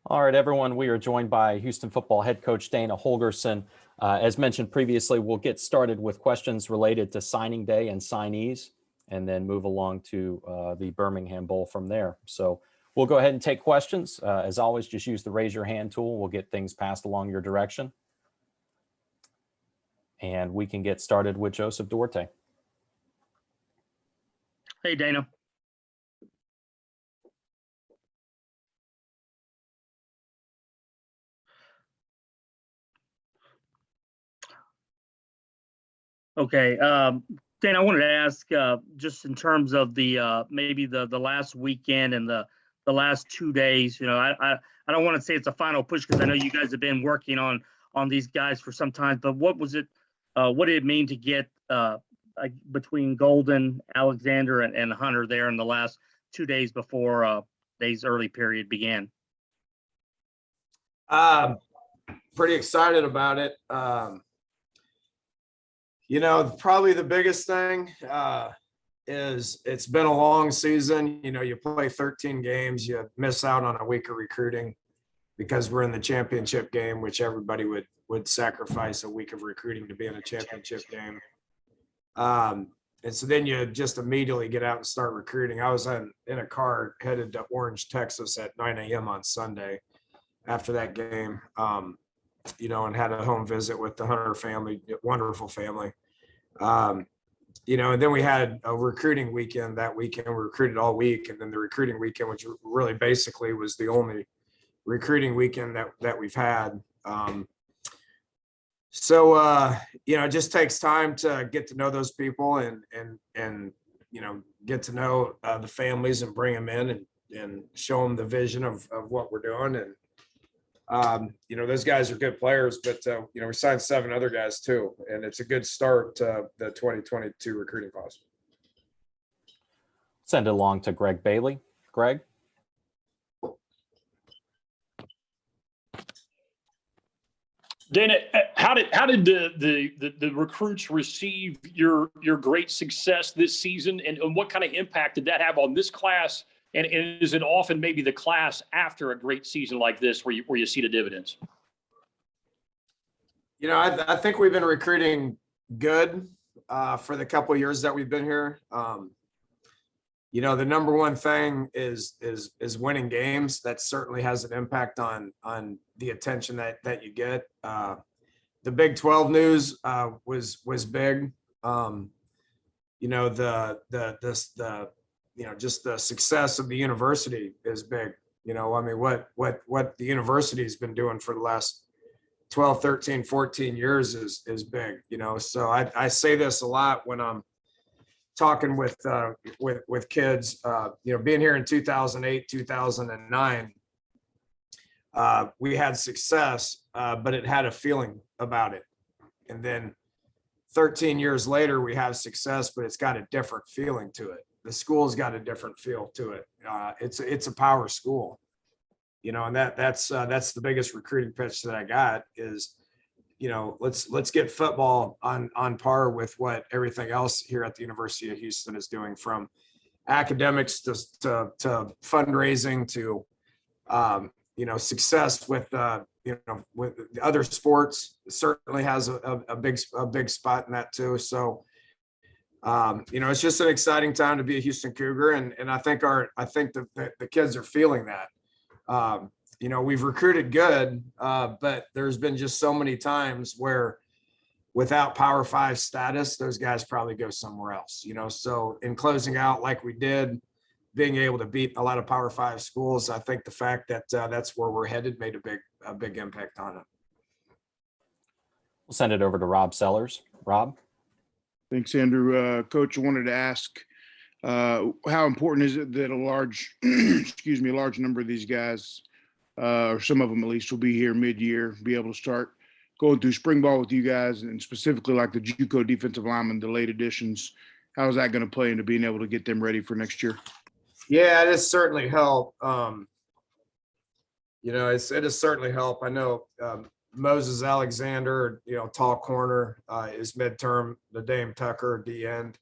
All right, everyone, we are joined by Houston football head coach Dana Holgorsen. As mentioned previously, we'll get started with questions related to signing day and signees, and then move along to the Birmingham Bowl from there. So we'll go ahead and take questions. As always, just use the raise your hand tool. We'll get things passed along your direction. And we can get started with Joseph Duarte. Hey, Dana. Okay, Dana, I wanted to ask just in terms of the maybe the last weekend and the last 2 days. You know, I don't want to say it's a final push because I know you guys have been working on these guys for some time. But what was it? What did it mean to get between Golden, Alexander, and Hunter there in the last 2 days before day's early period began? Pretty excited about it. You know, probably the biggest thing is it's been a long season. You know, you play 13 games, you miss out on a week of recruiting because we're in the championship game, which everybody would sacrifice a week of recruiting to be in a championship game. And so then you just immediately get out and start recruiting. I was in a car headed to Orange, Texas at 9 a.m. on Sunday after that game. You know, and had a home visit with the Hunter family, wonderful family. You know, and then we had a recruiting weekend that weekend. We recruited all week. And then the recruiting weekend, which really basically was the only recruiting weekend that we've had. So, you know, it just takes time to get to know those people and you know, get to know the families and bring them in and show them the vision of what we're doing. And, you know, those guys are good players, but, you know, we signed 7 other guys too, and it's a good start to the 2022 recruiting class. Send it along to Greg Bailey. Greg? Dana, how did the recruits receive your great success this season, and what kind of impact did that have on this class? And is it often maybe the class after a great season like this where you see the dividends? You know, I think we've been recruiting good for the couple of years that we've been here. You know, the number one thing is winning games. That certainly has an impact on the attention that you get. The Big 12 news was big. You know, the you know, just the success of the university is big. You know, I mean, what the university has been doing for the last 12, 13, 14 years is big, you know. So I say this a lot when I'm talking with kids. You know, being here in 2008, 2009, we had success, but it had a feeling about it. And then 13 years later, we have success, but it's got a different feeling to it. The school's got a different feel to it. It's a power school, you know, and that's the biggest recruiting pitch that I got is, you know, let's get football on par with what everything else here at the University of Houston is doing, from academics to fundraising to you know, success with you know, with the other sports. It certainly has a big spot in that too. So you know, it's just an exciting time to be a Houston Cougar, and I think the kids are feeling that. You know, we've recruited good, but there's been just so many times where without Power 5 status, those guys probably go somewhere else, you know. So in closing out like we did, being able to beat a lot of Power 5 schools, I think the fact that that's where we're headed made a big impact on it. We'll send it over to Rob Sellers. Rob? Thanks, Andrew. Coach, I wanted to ask, how important is it that a large, excuse me, a large number of these guys, or some of them at least, will be here mid-year, be able to start going through spring ball with you guys, and specifically like the JUCO defensive linemen, the late additions? How is that going to play into being able to get them ready for next year? Yeah, it has certainly helped. You know, it has certainly helped. I know Moses Alexander, you know, tall corner, is midterm. The Dame Tucker, D end.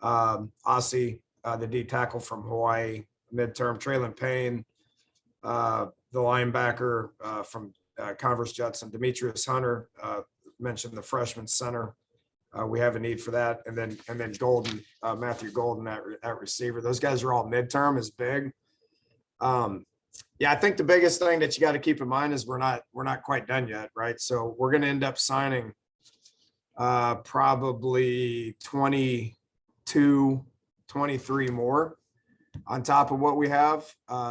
Aussie, the D tackle from Hawaii, midterm. Traylon Payne, the linebacker from Converse Judson, Demetrius Hunter, mentioned the freshman center. We have a need for that. And then Golden, Matthew Golden at receiver. Those guys are all midterm is big. Yeah, I think the biggest thing that you got to keep in mind is we're not quite done yet, right? So we're going to end up signing probably 22, 23 more on top of what we have.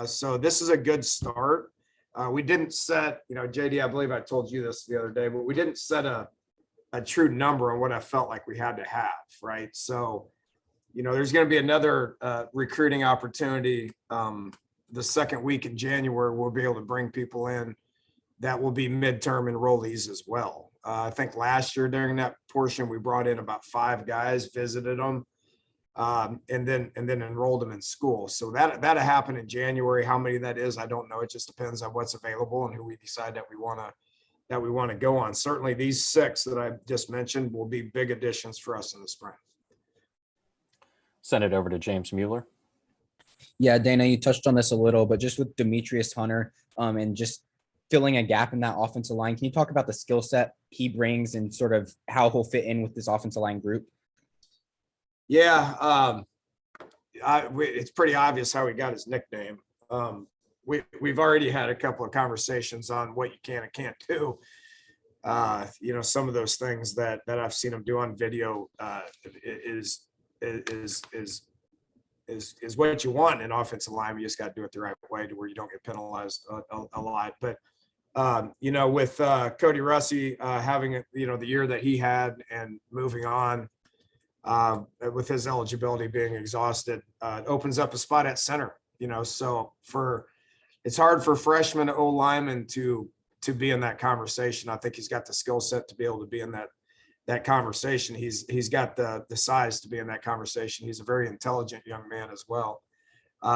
So this is a good start. We didn't set, JD, I believe I told you this the other day, but we didn't set a true number on what I felt like we had to have, right? So, there's going to be another recruiting opportunity. The second week in January, we'll be able to bring people in that will be midterm enrollees as well. I think last year during that portion, we brought in about 5 guys, visited them, and then enrolled them in school. So that happened in January. How many that is, I don't know. It just depends on what's available and who we decide that we want to go on. Certainly these 6 that I just mentioned will be big additions for us in the spring. Send it over to James Mueller. Yeah, Dana, you touched on this a little, but just with Demetrius Hunter and just filling a gap in that offensive line, can you talk about the skill set he brings and sort of how he'll fit in with this offensive line group? Yeah, it's pretty obvious how he got his nickname. We've already had a couple of conversations on what you can and can't do. Some of those things that I've seen him do on video is what you want in offensive line. You just got to do it the right way to where you don't get penalized a lot. But with Cody Russi having the year that he had and moving on with his eligibility being exhausted, it opens up a spot at center. So it's hard for freshman O lineman to be in that conversation. I think he's got the skill set to be able to be in that conversation. He's got the size to be in that conversation. He's a very intelligent young man as well.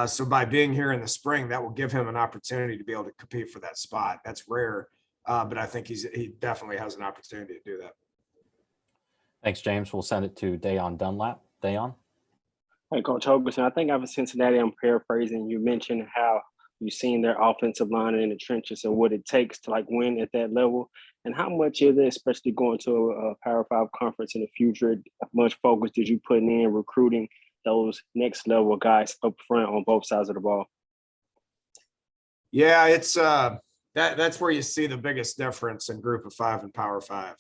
So by being here in the spring, that will give him an opportunity to be able to compete for that spot. That's rare, but I think he definitely has an opportunity to do that. Thanks, James. We'll send it to Dayon Dunlap. Dayon. Hey, Coach Holgorsen, I think out of Cincinnati, I'm paraphrasing. You mentioned how you've seen their offensive line in the trenches and what it takes to win at that level. And how much is it, especially going to a Power 5 conference in the future, how much focus did you put in recruiting those next level guys up front on both sides of the ball? Yeah, it's that's where you see the biggest difference in Group of 5 and Power 5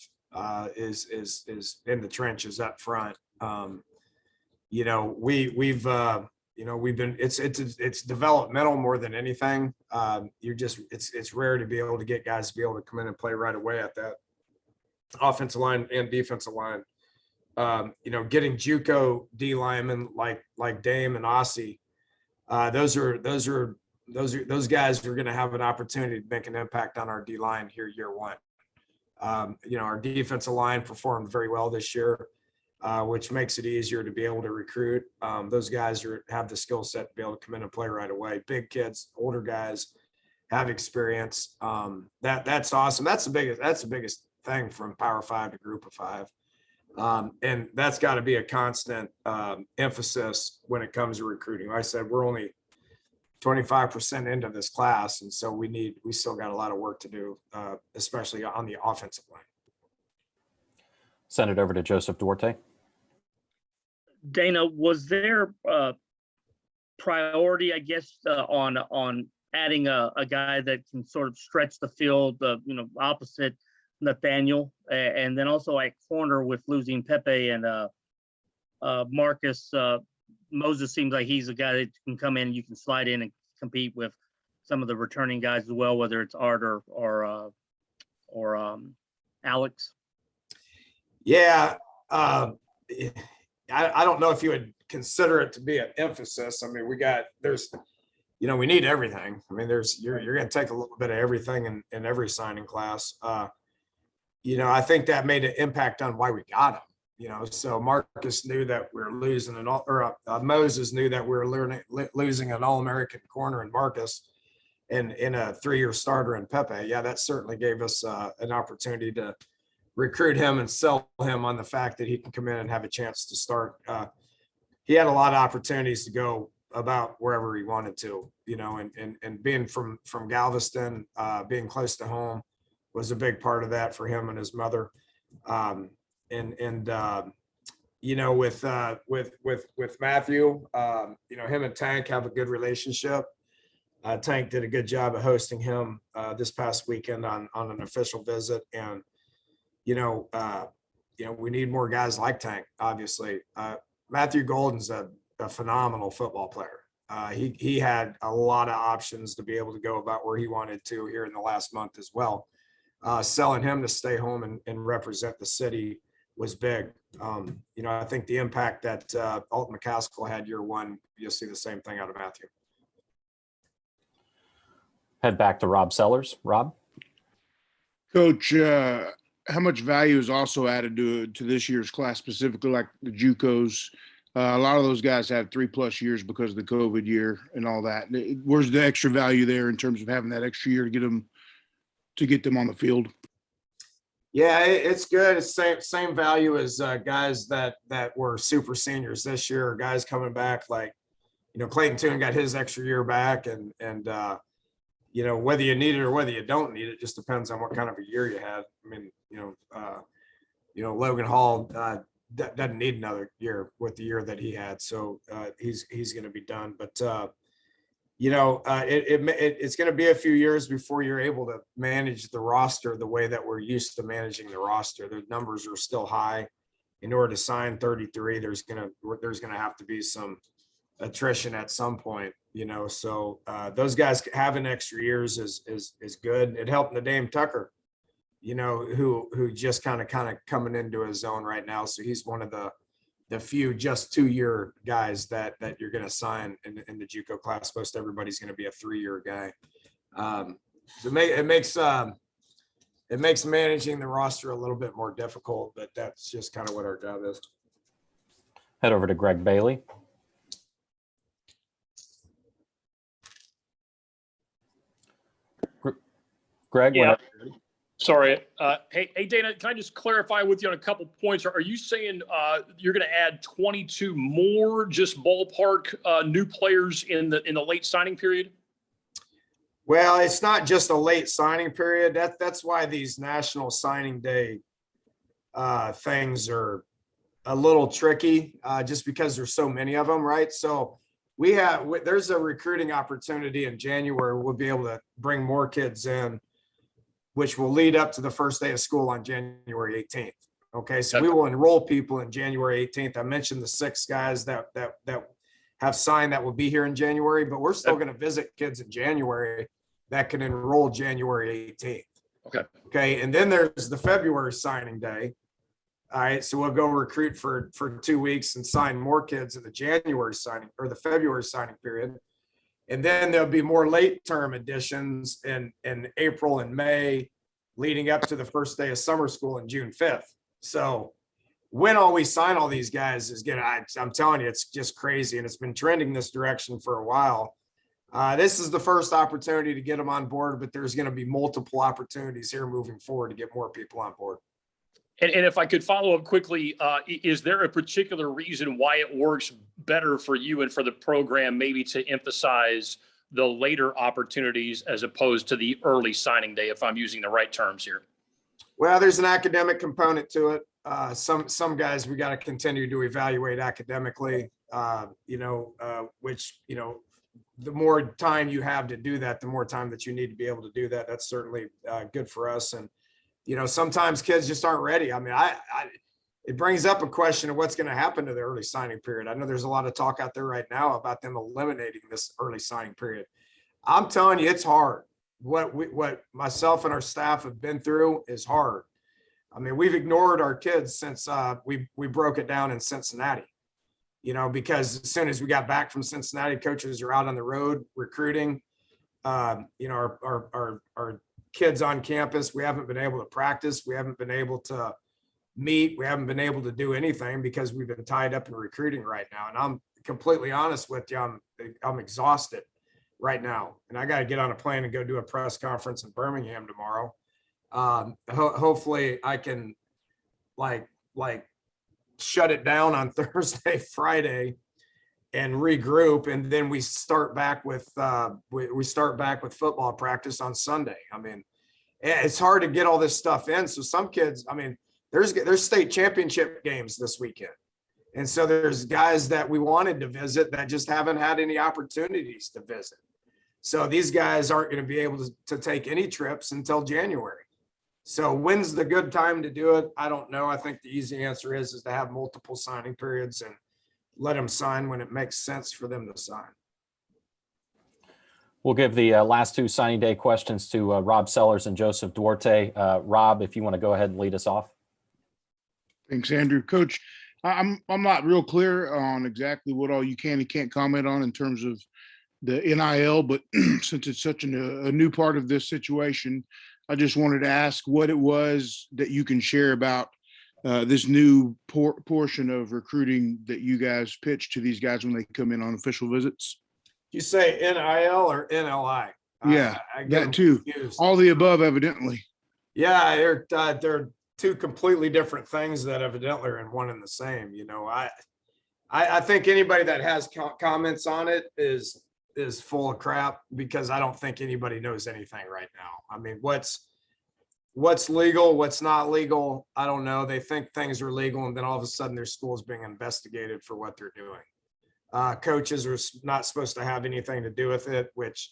is in the trenches up front. We've been it's developmental more than anything. It's rare to be able to get guys to be able to come in and play right away at that offensive line and defensive line. Getting JUCO D linemen like Dame and Aussie, those guys are going to have an opportunity to make an impact on our D line here year one. Our defensive line performed very well this year, which makes it easier to be able to recruit. Those guys have the skill set to be able to come in and play right away. Big kids, older guys have experience. That's awesome. That's the biggest thing from Power 5 to Group of 5. And that's got to be a constant emphasis when it comes to recruiting. Like I said, we're only 25% into this class, and so we still got a lot of work to do, especially on the offensive line. Send it over to Joseph Duarte. Dana, was there priority, I guess, on adding a guy that can sort of stretch the field, opposite Nathaniel, and then also at corner with losing Pepe and Marcus? Moses seems like he's a guy that can come in, you can slide in and compete with some of the returning guys as well, whether it's Art or Alex. Yeah, I don't know if you would consider it to be an emphasis. I mean, we need everything. I mean, you're going to take a little bit of everything in every signing class. I think that made an impact on why we got him. So Marcus knew that we were losing Moses knew that we were losing an All-American corner in Marcus and in a 3-year starter in Pepe. Yeah, that certainly gave us an opportunity to recruit him and sell him on the fact that he can come in and have a chance to start. He had a lot of opportunities to go about wherever he wanted to, and being from Galveston, being close to home was a big part of that for him and his mother. With Matthew, him and Tank have a good relationship. Tank did a good job of hosting him this past weekend on an official visit. And, we need more guys like Tank, obviously. Matthew Golden's a phenomenal football player. He had a lot of options to be able to go about where he wanted to here in the last month as well. Selling him to stay home and represent the city was big. I think the impact that Alton McCaskill had year one, you'll see the same thing out of Matthew. Head back to Rob Sellers. Rob? Coach, how much value is also added to this year's class, specifically like the JUCOs? A lot of those guys have 3+ years because of the COVID year and all that. Where's the extra value there in terms of having that extra year to get them on the field? Yeah, it's good. It's same value as guys that were super seniors this year, or guys coming back like, Clayton Tune got his extra year back, and whether you need it or whether you don't need it just depends on what kind of a year you had. I mean, Logan Hall doesn't need another year with the year that he had, so he's going to be done. But it's going to be a few years before you're able to manage the roster the way that we're used to managing the roster. The numbers are still high. In order to sign 33, there's going to have to be some attrition at some point, so those guys having extra years is good. It helped Nadeem Tucker, who just kind of coming into his zone right now. So he's one of the few just 2-year guys that you're going to sign in the JUCO class. Most everybody's going to be a 3-year guy. So it makes managing the roster a little bit more difficult, but that's just kind of what our job is. Head over to Greg Bailey. Greg? Yeah. Sorry. Hey, Dana, can I just clarify with you on a couple points? Are you saying you're going to add 22 more just ballpark new players in the late signing period? Well, it's not just a late signing period. That's why these National Signing Day things are a little tricky, just because there's so many of them, right? So there's a recruiting opportunity in January. We'll be able to bring more kids in, which will lead up to the first day of school on January 18th. Okay, so we will enroll people in January 18th. I mentioned the 6 guys that have signed that will be here in January, but we're still going to visit kids in January that can enroll January 18th. Okay, and then there's the February signing day. All right, so we'll go recruit for 2 weeks and sign more kids in the January signing or the February signing period. And then there'll be more late term additions in April and May, leading up to the first day of summer school on June 5th. So when all we sign all these guys is I'm telling you, it's just crazy. And it's been trending this direction for a while. This is the first opportunity to get them on board, but there's going to be multiple opportunities here moving forward to get more people on board. And if I could follow up quickly, is there a particular reason why it works better for you and for the program maybe to emphasize the later opportunities as opposed to the early signing day, if I'm using the right terms here? Well, there's an academic component to it. Some guys we got to continue to evaluate academically, which, the more time you have to do that, the more time that you need to be able to do that. That's certainly good for us. And, sometimes kids just aren't ready. I mean, it brings up a question of what's going to happen to the early signing period. I know there's a lot of talk out there right now about them eliminating this early signing period. I'm telling you, it's hard. What myself and our staff have been through is hard. I mean, we've ignored our kids since we broke it down in Cincinnati, because as soon as we got back from Cincinnati, coaches are out on the road recruiting. Our kids on campus, we haven't been able to practice. We haven't been able to meet. We haven't been able to do anything because we've been tied up in recruiting right now. And I'm completely honest with you. I'm exhausted right now. And I got to get on a plane and go do a press conference in Birmingham tomorrow. Hopefully I can like shut it down on Thursday, Friday, and regroup, and then we start back with we start back with football practice on Sunday. I mean, it's hard to get all this stuff in. So some kids, I mean, there's state championship games this weekend. And so there's guys that we wanted to visit that just haven't had any opportunities to visit. So these guys aren't going to be able to take any trips until January. So when's the good time to do it? I don't know. I think the easy answer is to have multiple signing periods and let them sign when it makes sense for them to sign. We'll give the last two signing day questions to Rob Sellers and Joseph Duarte. Rob, if you want to go ahead and lead us off. Thanks, Andrew. Coach, I'm not real clear on exactly what all you can and can't comment on in terms of the NIL, but since it's such a new part of this situation, I just wanted to ask what it was that you can share about this new portion of recruiting that you guys pitch to these guys when they come in on official visits. You say NIL or NLI? Yeah, I get that them too. confused. All the above, evidently. Yeah, they're two completely different things that evidently are in one and the same. You know, I think anybody that has comments on it is full of crap, because I don't think anybody knows anything right now. I mean, what's legal, what's not legal, I don't know. They think things are legal, and then all of a sudden their school's being investigated for what they're doing. Coaches are not supposed to have anything to do with it, which,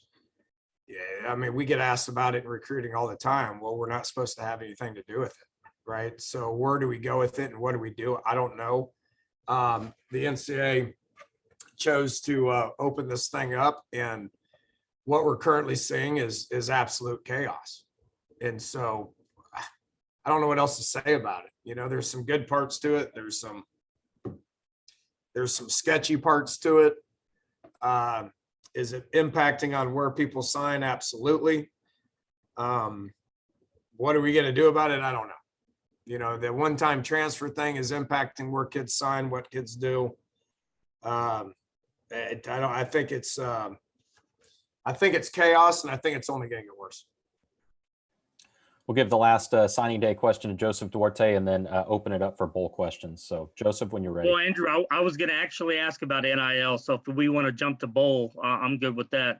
yeah, I mean, we get asked about it in recruiting all the time. Well, we're not supposed to have anything to do with it, right? So where do we go with it and what do we do? I don't know. The NCAA chose to open this thing up, and what we're currently seeing is absolute chaos. And so I don't know what else to say about it. You know, there's some good parts to it. There's some sketchy parts to it. Is it impacting on where people sign? Absolutely. What are we going to do about it? I don't know. You know, the one-time transfer thing is impacting where kids sign, what kids do. I think it's chaos, and I think it's only going to get worse. We'll give the last signing day question to Joseph Duarte, and then open it up for bowl questions. So Joseph, when you're ready. Well, Andrew, I was going to actually ask about NIL. So if we want to jump to bowl, I'm good with that.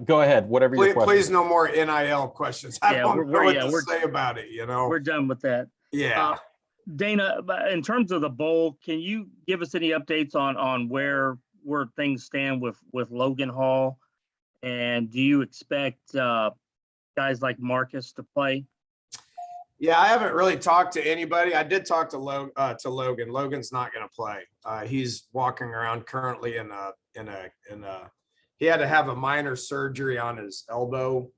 Go ahead. Whatever your question. Please, no more NIL questions. I don't know what to say about it. You know, we're done with that. Yeah. Dana, in terms of the bowl, can you give us any updates on where things stand with Logan Hall? And do you expect guys like Marcus to play? Yeah, I haven't really talked to anybody. I did talk to Logan. Logan's not going to play. He's walking around currently in a he had to have a minor surgery on his elbow.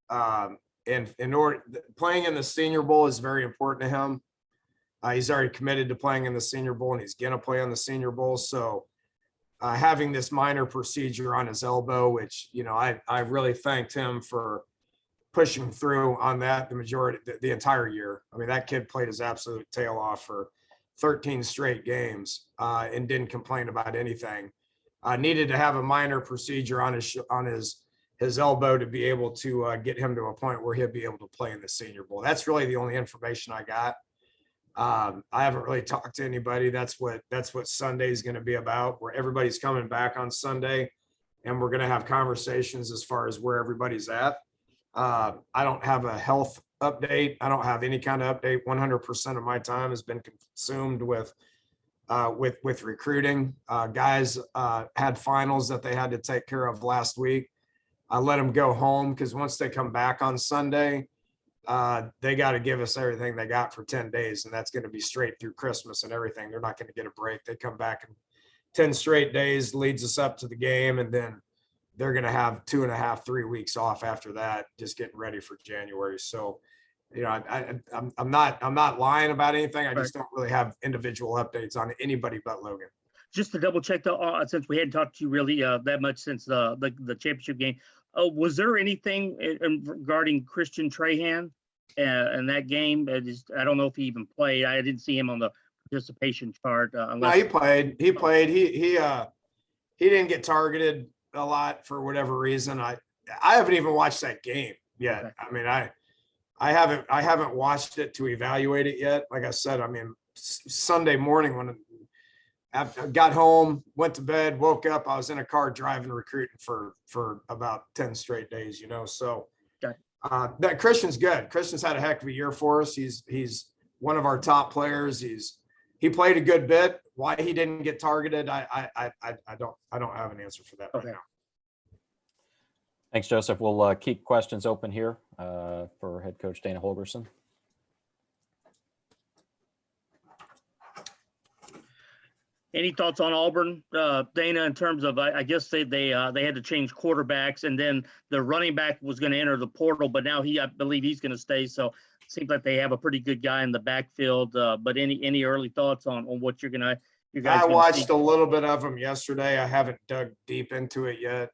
And in order, playing in the Senior Bowl is very important to him. He's already committed to playing in the Senior Bowl, and he's going to play in the Senior Bowl. So having this minor procedure on his elbow, which, you know, I really thanked him for pushing through on that the entire year. I mean, that kid played his absolute tail off for 13 straight games and didn't complain about anything. Needed to have a minor procedure on his elbow to be able to get him to a point where he'll be able to play in the Senior Bowl. That's really the only information I got. I haven't really talked to anybody. That's what Sunday is going to be about, where everybody's coming back on Sunday, and we're going to have conversations as far as where everybody's at. I don't have a health update. I don't have any kind of update. 100% of my time has been consumed with recruiting. Guys had finals that they had to take care of last week. I let them go home because once they come back on Sunday, they got to give us everything they got for 10 days. And that's going to be straight through Christmas and everything. They're not going to get a break. They come back and 10 straight days leads us up to the game. And then they're going to have 2.5, 3 weeks off after that, just getting ready for January. So, you know, I'm not lying about anything. I just don't really have individual updates on anybody but Logan. Just to double check, since we hadn't talked to you really that much since the championship game, was there anything regarding Christian Trahan in that game? I don't know if he even played. I didn't see him on the participation chart. No, he played. He played. He didn't get targeted a lot for whatever reason. I haven't even watched that game yet. Okay. I mean, I haven't watched it to evaluate it yet. Like I said, I mean, Sunday morning when I got home, went to bed, woke up. I was in a car driving recruiting for about 10 straight days, you know. So Okay. That Christian's good. Christian's had a heck of a year for us. He's one of our top players. He played a good bit. Why he didn't get targeted, I don't have an answer for that right now. Thanks, Joseph. We'll keep questions open here for head coach Dana Holgorsen. Any thoughts on Auburn, Dana, in terms of, I guess they had to change quarterbacks, and then the running back was going to enter the portal, but now I believe he's going to stay. So it seems like they have a pretty good guy in the backfield. But any early thoughts on what you guys? I watched a little bit of them yesterday. I haven't dug deep into it yet.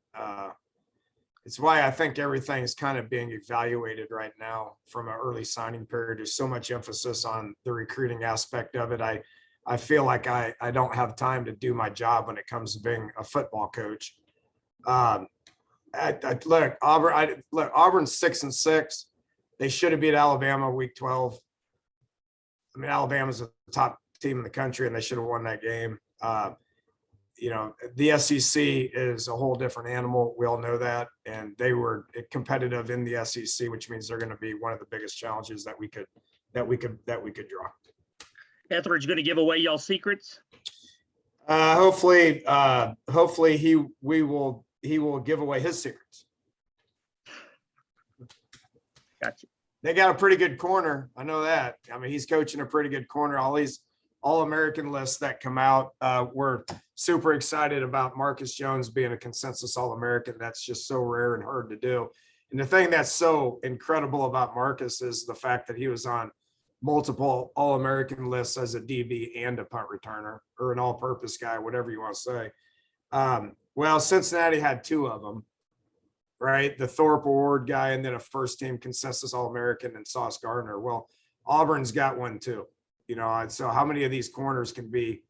It's why I think everything's kind of being evaluated right now from an early signing period. There's so much emphasis on the recruiting aspect of it. I feel like I don't have time to do my job when it comes to being a football coach. Look, Auburn's 6-6. They should have beat Alabama week 12. I mean, Alabama's the top team in the country, and they should have won that game. You know, the SEC is a whole different animal. We all know that, and they were competitive in the SEC, which means they're going to be one of the biggest challenges that we could draw. Etheridge going to give away y'all secrets? Hopefully he will give away his secrets. Gotcha. They got a pretty good corner. I know that. I mean, he's coaching a pretty good corner. All these All-American lists that come out, we're super excited about Marcus Jones being a consensus All-American. That's just so rare and hard to do. And the thing that's so incredible about Marcus is the fact that he was on multiple All-American lists as a DB and a punt returner, or an all-purpose guy, whatever you want to say. Well, Cincinnati had two of them, right? The Thorpe Award guy, and then a first-team consensus All-American and Sauce Gardner. Well, Auburn's got one too. You know, so how many of these corners can be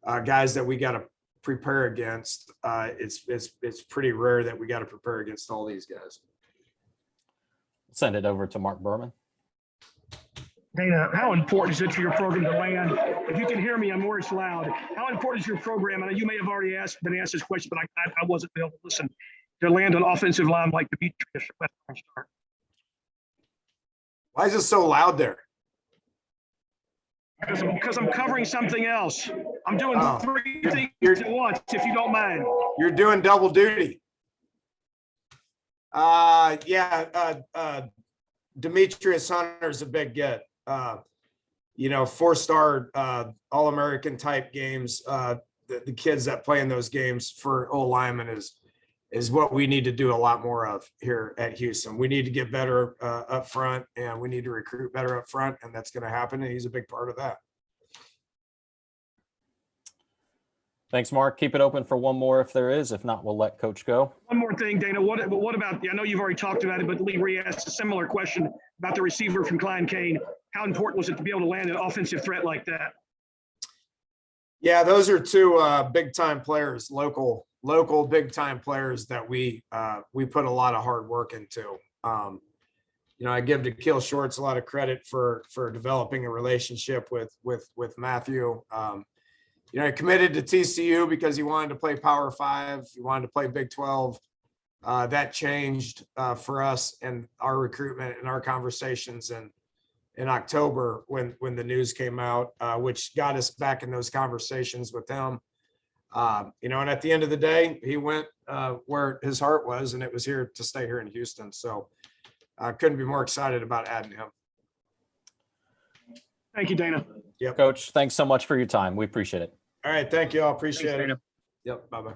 guys that we got to prepare against? It's pretty rare that we got to prepare against all these guys. Send it over to Mark Berman. Dana, how important is it for your program to land? If you can hear me, I'm worse loud. How important is your program? I know you may have already been asked this question, but I wasn't able to listen, to land an offensive line like Demetrius start. Why is it so loud there? Because I'm covering something else. I'm doing three things at once, if you don't mind. You're doing double duty. Demetrius Hunter's a big get. You know, 4-star All-American type games. The kids that play in those games for O-linemen is what we need to do a lot more of here at Houston. We need to get better up front, and we need to recruit better up front, and that's going to happen, and he's a big part of that. Thanks, Mark. Keep it open for one more if there is. If not, we'll let Coach go. One more thing, Dana. What about, I know you've already talked about it, but Lee Ree asked a similar question about the receiver from Klein Kane. How important was it to be able to land an offensive threat like that? Yeah, those are two big-time players, local big-time players that we put a lot of hard work into. You know, I give Da'Keel Shorts a lot of credit for developing a relationship with Matthew. You know, he committed to TCU because he wanted to play Power 5. He wanted to play Big 12. That changed for us and our recruitment and our conversations in October when the news came out, which got us back in those conversations with him. You know, and at the end of the day, he went where his heart was, and it was here to stay here in Houston. So I couldn't be more excited about adding him. Thank you, Dana. Yep. Coach, thanks so much for your time. We appreciate it. All right. Thank you all. Appreciate Thanks, it. Dana. Yep. Bye-bye.